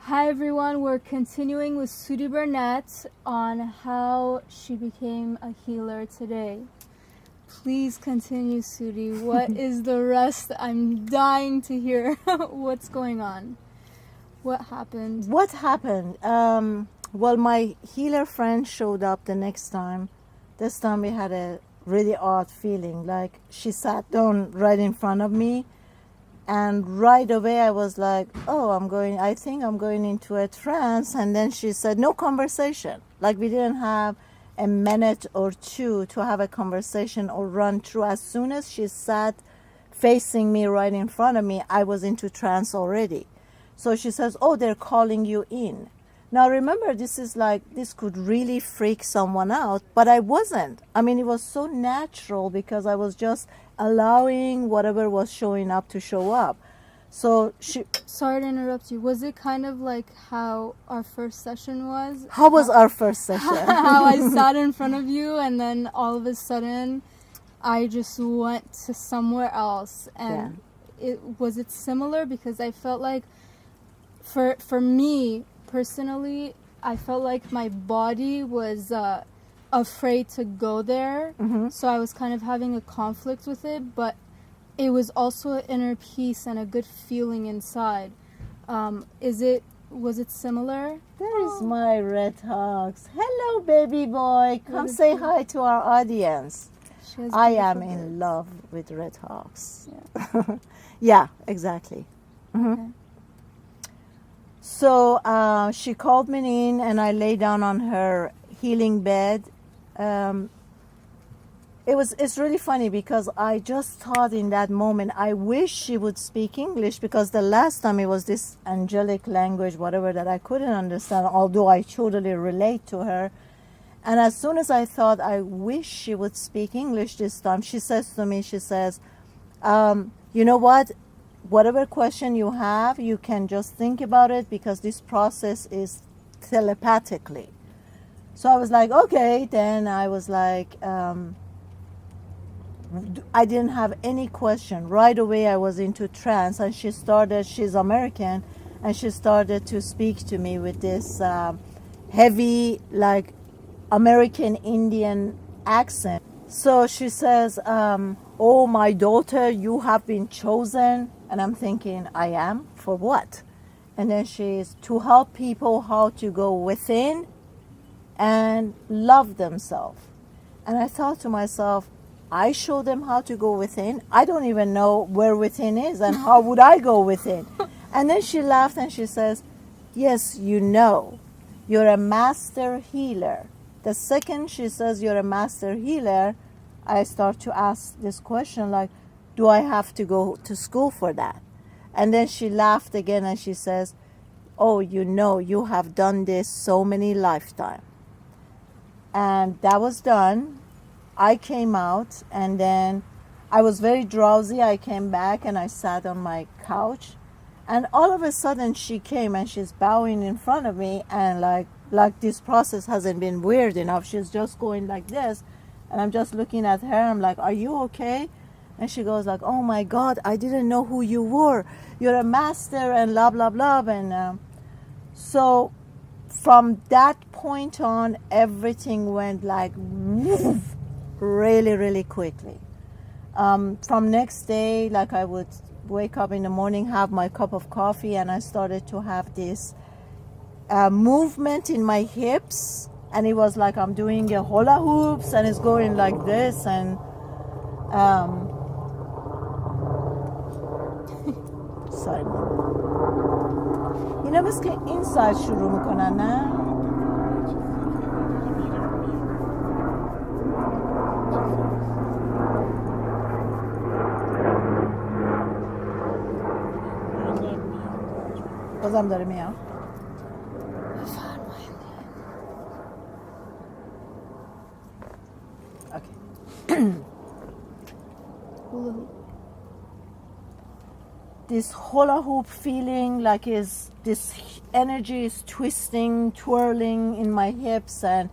Hi everyone, we're continuing with Sudi Burnett on how she became a healer today. Please continue, Sudi. What is the rest? I'm dying to hear what's going on. What happened? What happened? Well, my healer friend showed up the next time. This time we had a really odd feeling. Like she sat down right in front of me, and right away I was like, oh, I think I'm going into a trance. And then she said, no conversation. Like we didn't have a minute or two to have a conversation or run through. As soon as she sat facing me right in front of me, I was into trance already. So she says, oh, they're calling you in. Now remember, this could really freak someone out, but I wasn't. I mean, it was so natural because I was just allowing whatever was showing up to show up. So Sorry to interrupt you. Was it kind of like how our first session was? How was our first session? How I sat in front of you and then all of a sudden I just went to somewhere else. And was it similar? Because I felt like for me personally, I felt like my body was afraid to go there. Mm-hmm. So I was kind of having a conflict with it, but it was also an inner peace and a good feeling inside. Was it similar? There's my red hawks. Hello, baby boy. Come say hi to our audience. I am in love with red hawks. Yeah, yeah, exactly. Mm-hmm. Okay. So she called me in, and I lay down on her healing bed. It's really funny because I just thought in that moment, I wish she would speak English, because the last time it was this angelic language, whatever, that I couldn't understand, although I totally relate to her. And as soon as I thought, I wish she would speak English this time, she says to me, you know what? Whatever question you have, you can just think about it, because this process is telepathically. So I was like, okay. Then I was like, I didn't have any question. Right away I was into trance, and she's American, and she started to speak to me with this heavy, like American Indian accent. So she says, oh, my daughter, you have been chosen. And I'm thinking, I am? For what? And then she's to help people how to go within and love themselves. And I thought to myself, I show them how to go within. I don't even know where within is, and how would I go within? And then she laughed and she says, yes, you know, you're a master healer. The second she says you're a master healer, I start to ask this question like, do I have to go to school for that? And then she laughed again and she says, oh, you know, you have done this so many lifetimes. And that was done. I came out, and then I was very drowsy. I came back and I sat on my couch, and all of a sudden she came and she's bowing in front of me, and like this process hasn't been weird enough. She's just going like this, and I'm just looking at her. I'm like, are you okay? And she goes like, oh my God, I didn't know who you were. You're a master and blah, blah, blah. And so from that point on, everything went like woof, really, really quickly. From next day, like I would wake up in the morning, have my cup of coffee, and I started to have this movement in my hips. And it was like I'm doing a hula hoops, and it's going like this. And sorry. اینا بس که این ساعت شروع میکنن نه؟ بازم داره میاد. Okay. This hula hoop feeling, like this energy is twisting, twirling in my hips, and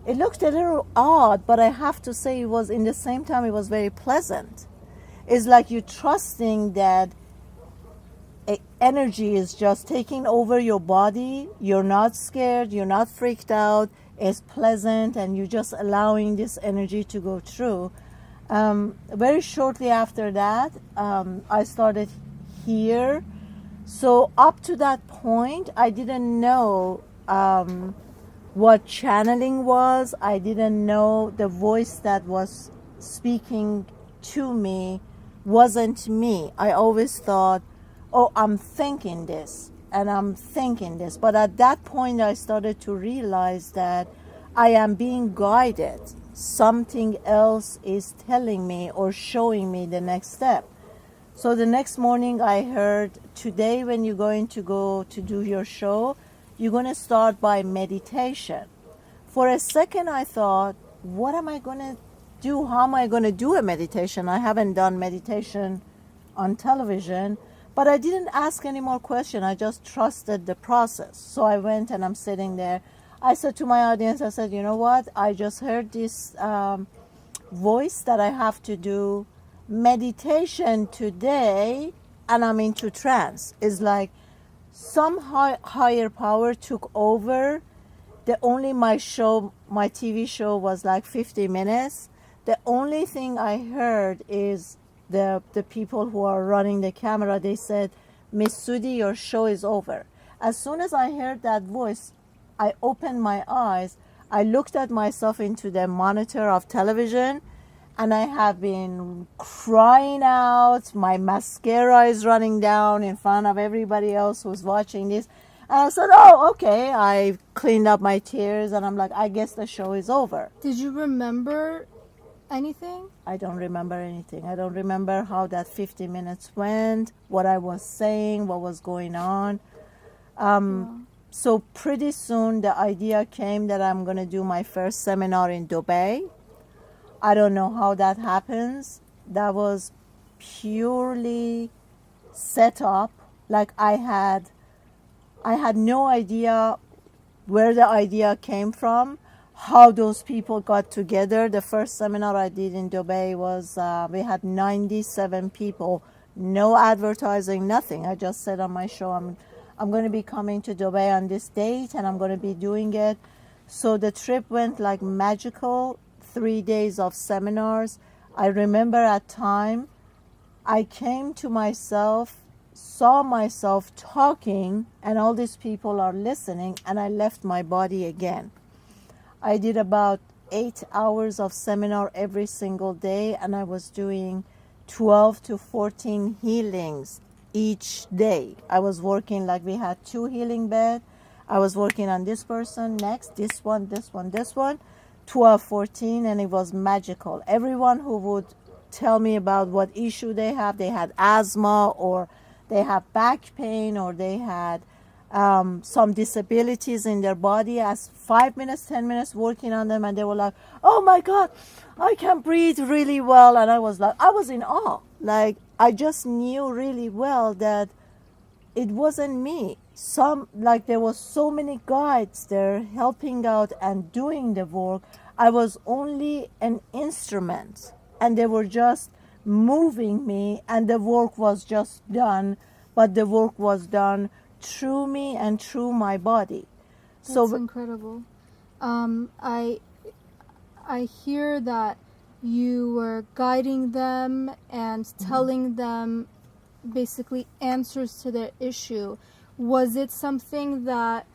it looked a little odd, but I have to say it was, in the same time, it was very pleasant. It's like you're trusting that energy is just taking over your body. You're not scared, you're not freaked out. It's pleasant, and you're just allowing this energy to go through. Very shortly after that, I started here. So up to that point, I didn't know what channeling was. I didn't know the voice that was speaking to me wasn't me. I always thought, oh, I'm thinking this and I'm thinking this. But at that point, I started to realize that I am being guided. Something else is telling me or showing me the next step. So the next morning I heard, today when you're going to go to do your show, you're going to start by meditation. For a second I thought, what am I going to do? How am I going to do a meditation? I haven't done meditation on television, but I didn't ask any more questions. I just trusted the process. So I went and I'm sitting there. I said to my audience, I said, you know what? I just heard this voice that I have to do meditation today, and I'm into trance. It's like some higher power took over. My TV show was like 50 minutes. The only thing I heard is the people who are running the camera, they said, Miss Sudi, your show is over. As soon as I heard that voice, I opened my eyes. I looked at myself into the monitor of television, and I have been crying out. My mascara is running down in front of everybody else who's watching this. And I said, oh, okay. I cleaned up my tears, and I'm like, I guess the show is over. Did you remember anything? I don't remember anything. I don't remember how that 50 minutes went, what I was saying, what was going on. So pretty soon the idea came that I'm going to do my first seminar in Dubai. I don't know how that happens. That was purely set up. Like I had no idea where the idea came from, how those people got together. The first seminar I did in Dubai was, we had 97 people, no advertising, nothing. I just said on my show, I'm going to be coming to Dubai on this date and I'm going to be doing it. So the trip went like magical, 3 days of seminars. I remember at time, I came to myself, saw myself talking, and all these people are listening, and I left my body again. I did about 8 hours of seminar every single day, and I was doing 12 to 14 healings each day. I was working, like we had 2 healing beds. I was working on this person, next, this one, 12, 14, and it was magical. Everyone who would tell me about what issue they had asthma, or they have back pain, or they had some disabilities in their body, as 5 minutes, 10 minutes working on them, and they were like, oh my God, I can breathe really well. And I was like, I was in awe. Like, I just knew really well that it wasn't me. There was so many guides there helping out and doing the work. I was only an instrument, and they were just moving me, and the work was just done, but the work was done through me and through my body. That's incredible. I hear that you were guiding them and telling them basically answers to their issue. Was it something that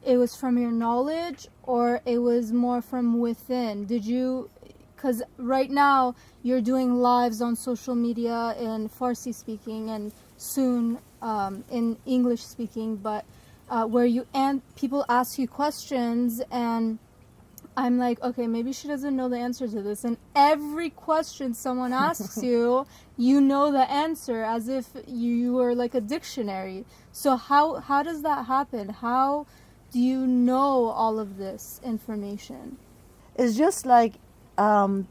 it was from your knowledge, or it was more from within? Because right now you're doing lives on social media in Farsi speaking and soon in English speaking, but where people ask you questions, and I'm like, okay, maybe she doesn't know the answer to this. And every question someone asks you, you know the answer, as if you were like a dictionary. So how does that happen? How do you know all of this information? It's just like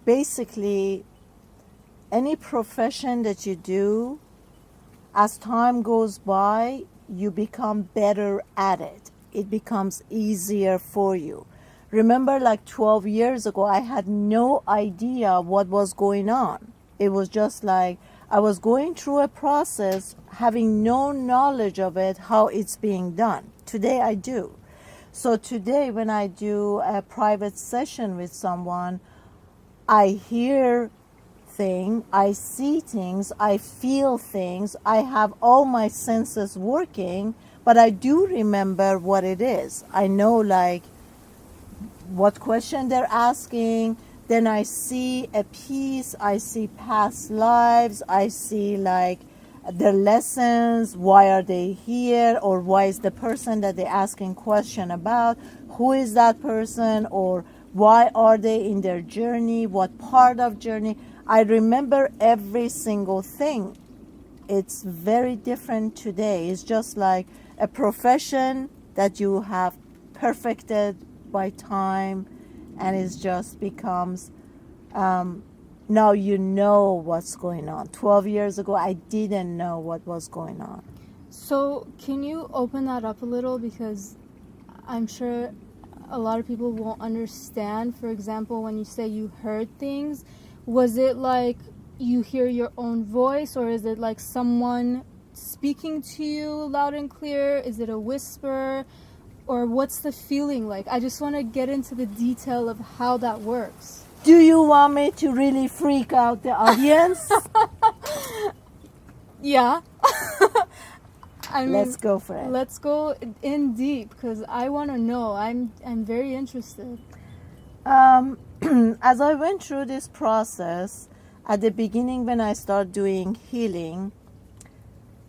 basically any profession that you do, as time goes by, you become better at it. It becomes easier for you. Remember, like 12 years ago, I had no idea what was going on. It was just like I was going through a process having no knowledge of it, how it's being done. Today I do. So today when I do a private session with someone, I hear things, I see things, I feel things, I have all my senses working, but I do remember what it is. I know like what question they're asking. Then I see a piece, I see past lives, I see like their lessons, why are they here, or why is the person that they're asking question about, who is that person, or why are they in their journey, what part of journey. I remember every single thing. It's very different today. It's just like a profession that you have perfected by time, and it just becomes, now you know what's going on. 12 years ago, I didn't know what was going on. So can you open that up a little? Because I'm sure a lot of people won't understand. For example, when you say you heard things, was it like you hear your own voice, or is it like someone speaking to you loud and clear? Is it a whisper? Or what's the feeling like? I just want to get into the detail of how that works. Do you want me to really freak out the audience? Yeah. I mean, let's go for it. Let's go in deep, because I want to know. I'm very interested. As I went through this process, at the beginning when I started doing healing,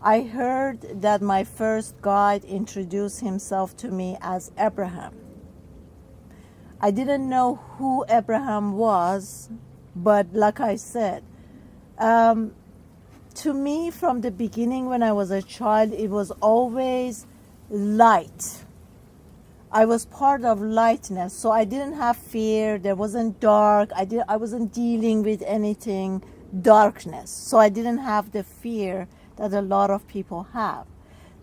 I heard that my first guide introduced himself to me as Abraham. I didn't know who Abraham was, but like I said, to me from the beginning when I was a child, it was always light. I was part of lightness, so I didn't have fear. There wasn't dark. I wasn't dealing with anything darkness, so I didn't have the fear that a lot of people have.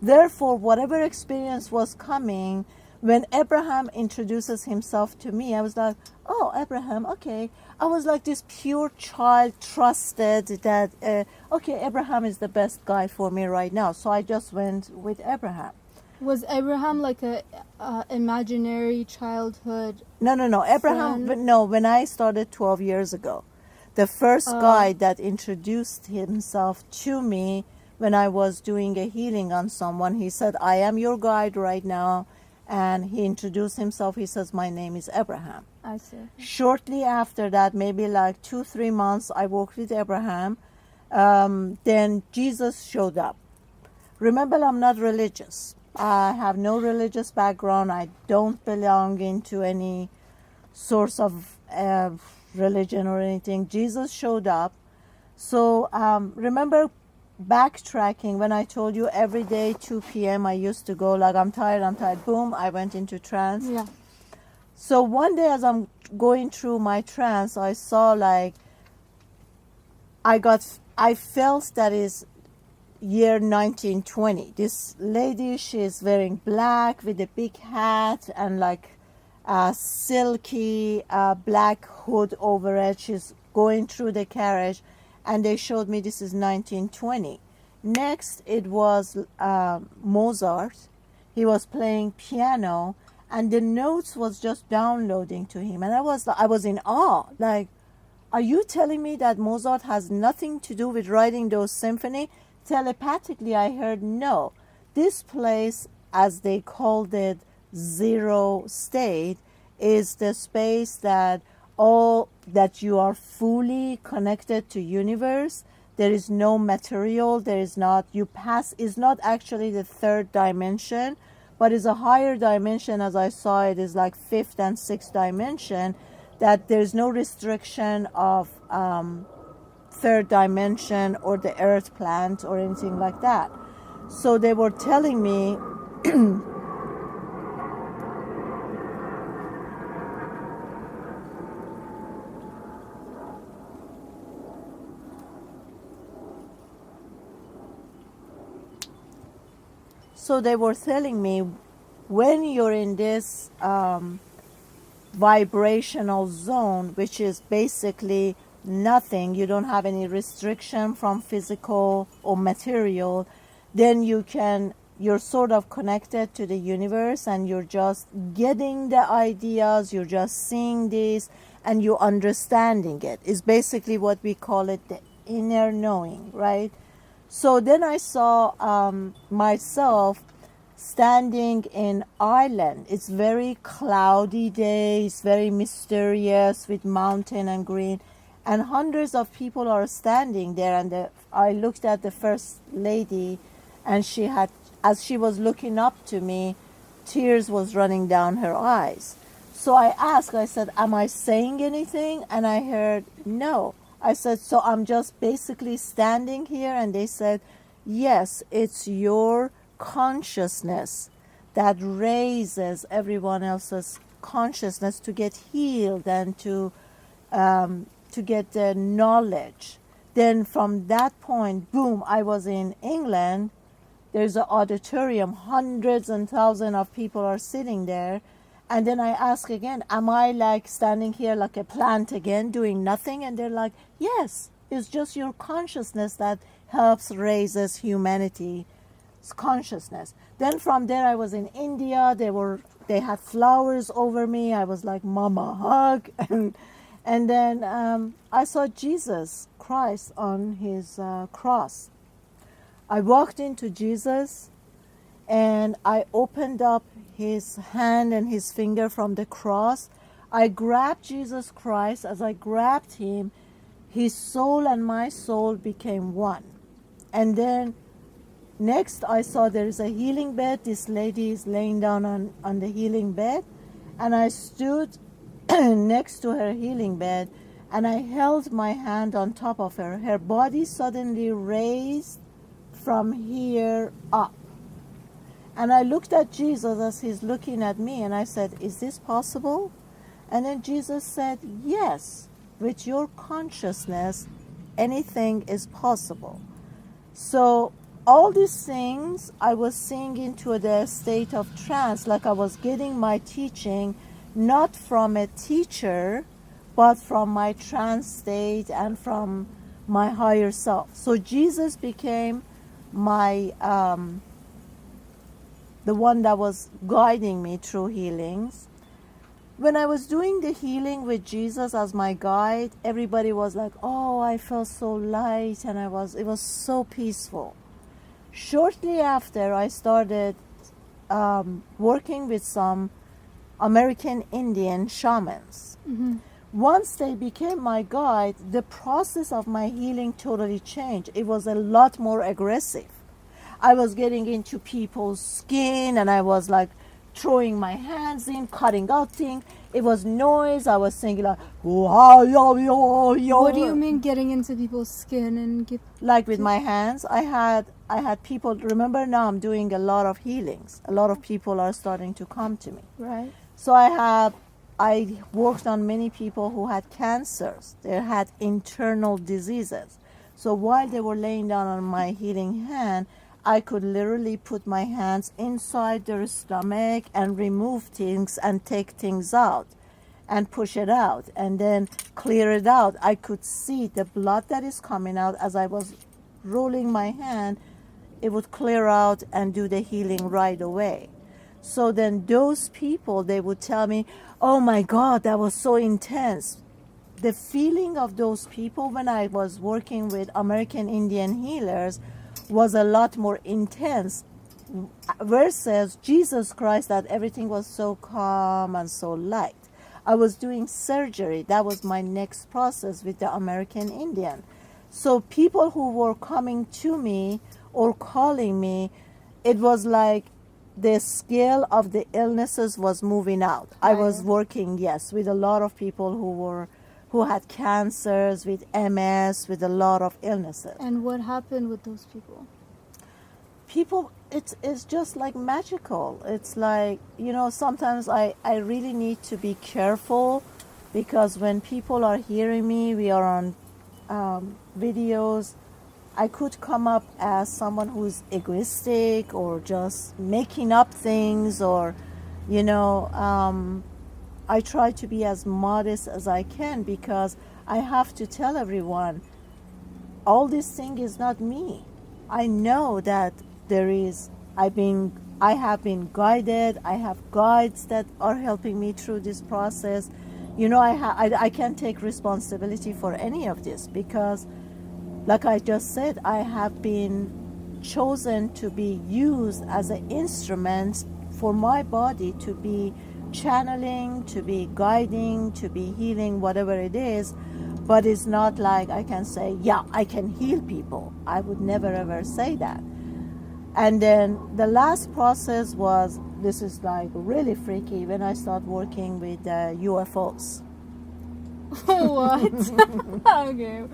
Therefore, whatever experience was coming, when Abraham introduces himself to me, I was like, oh, Abraham, okay. I was like this pure child, trusted that, okay, Abraham is the best guy for me right now. So I just went with Abraham. Was Abraham like a imaginary childhood? No. Abraham, no, when I started 12 years ago, the first guy that introduced himself to me when I was doing a healing on someone, he said, I am your guide right now. And he introduced himself. He says, my name is Abraham. I see. Shortly after that, maybe like 2-3 months, I worked with Abraham. Then Jesus showed up. Remember, I'm not religious. I have no religious background. I don't belong into any source of religion or anything. Jesus showed up. So remember backtracking when I told you every day 2 p.m. I used to go like, I'm tired, boom, I went into trance. Yeah. So one day as I'm going through my trance, I saw like, I felt that is year 1920. This lady, she's wearing black with a big hat and like a silky black hood over it. She's going through the carriage. And they showed me this is 1920. Next, it was Mozart. He was playing piano, and the notes was just downloading to him. And I was in awe. Like, are you telling me that Mozart has nothing to do with writing those symphony? Telepathically, I heard no. This place, as they called it, zero state, is the space that you are fully connected to universe. There is no material. There is not, is not actually the third dimension, but is a higher dimension. As I saw it is like fifth and sixth dimension, that there's no restriction of third dimension or the earth plant or anything like that. So they were telling me So they were telling me, when you're in this vibrational zone, which is basically nothing, you don't have any restriction from physical or material, then you're sort of connected to the universe, and you're just getting the ideas, you're just seeing this, and you're understanding it. It's basically what we call it, the inner knowing, right? So then I saw myself standing in Ireland. It's very cloudy day, it's very mysterious with mountain and green, and hundreds of people are standing there. And I looked at the first lady, and she had, as she was looking up to me, tears was running down her eyes. So I asked, I said, am I saying anything? And I heard no. I said, so I'm just basically standing here? And they said, yes, it's your consciousness that raises everyone else's consciousness to get healed and to get the knowledge. Then from that point, boom, I was in England. There's an auditorium, hundreds and thousands of people are sitting there. And then I ask again, am I like standing here like a plant again, doing nothing? And they're like, yes, it's just your consciousness that helps raises humanity's consciousness. Then from there, I was in India. They had flowers over me. I was like, mama, hug. And then I saw Jesus Christ on his cross. I walked into Jesus, and I opened up his hand and his finger from the cross. I grabbed Jesus Christ. As I grabbed him, his soul and my soul became one. And then next I saw there is a healing bed. This lady is laying down on the healing bed, and I stood next to her healing bed, and I held my hand on top of her. Her body suddenly raised from here up. And I looked at Jesus as he's looking at me, and I said, is this possible? And then Jesus said, yes, with your consciousness, anything is possible. So all these things I was seeing into the state of trance, like I was getting my teaching not from a teacher, but from my trance state and from my higher self. So Jesus became my the one that was guiding me through healings. When I was doing the healing with Jesus as my guide, everybody was like, oh, I felt so light, and it was so peaceful. Shortly after, I started working with some American Indian shamans. Mm-hmm. Once they became my guide, the process of my healing totally changed. It was a lot more aggressive. I was getting into people's skin, and I was like throwing my hands in, cutting out things. It was noise. I was singing like, what do you mean getting into people's skin and like with my hands? I had people. Remember, now I'm doing a lot of healings. A lot of people are starting to come to me. Right. So I worked on many people who had cancers. They had internal diseases. So while they were laying down on my healing hand, I could literally put my hands inside their stomach and remove things and take things out and push it out and then clear it out. I could see the blood that is coming out as I was rolling my hand. It would clear out and do the healing right away. So then those people, they would tell me, oh my God, that was so intense. The feeling of those people when I was working with American Indian healers was a lot more intense versus Jesus Christ, that everything was so calm and so light. I was doing surgery. That was my next process with the American Indian. So people who were coming to me or calling me, it was like the scale of the illnesses was moving out. I was working, yes, with a lot of people who had cancers, with MS, with a lot of illnesses. And what happened with those people? It's just like magical. It's like, sometimes I really need to be careful, because when people are hearing me, we are on videos, I could come up as someone who's egoistic or just making up things, or, I try to be as modest as I can, because I have to tell everyone, all this thing is not me. I know that there is, I have been guided. I have guides that are helping me through this process. You know, I can't take responsibility for any of this because, like I just said, I have been chosen to be used as an instrument for my body to be channeling, to be guiding, to be healing, whatever it is. But it's not like I can say, yeah, I can heal people. I would never ever say that. And then the last process was, this is like really freaky, when I start working with UFOs. What? Okay.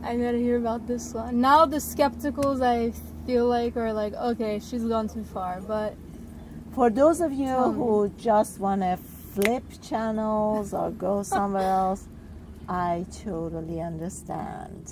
I gotta hear about this one. Now the skepticals, I feel like, are like, okay, she's gone too far. But for those of you who just want to flip channels or go somewhere else, I totally understand.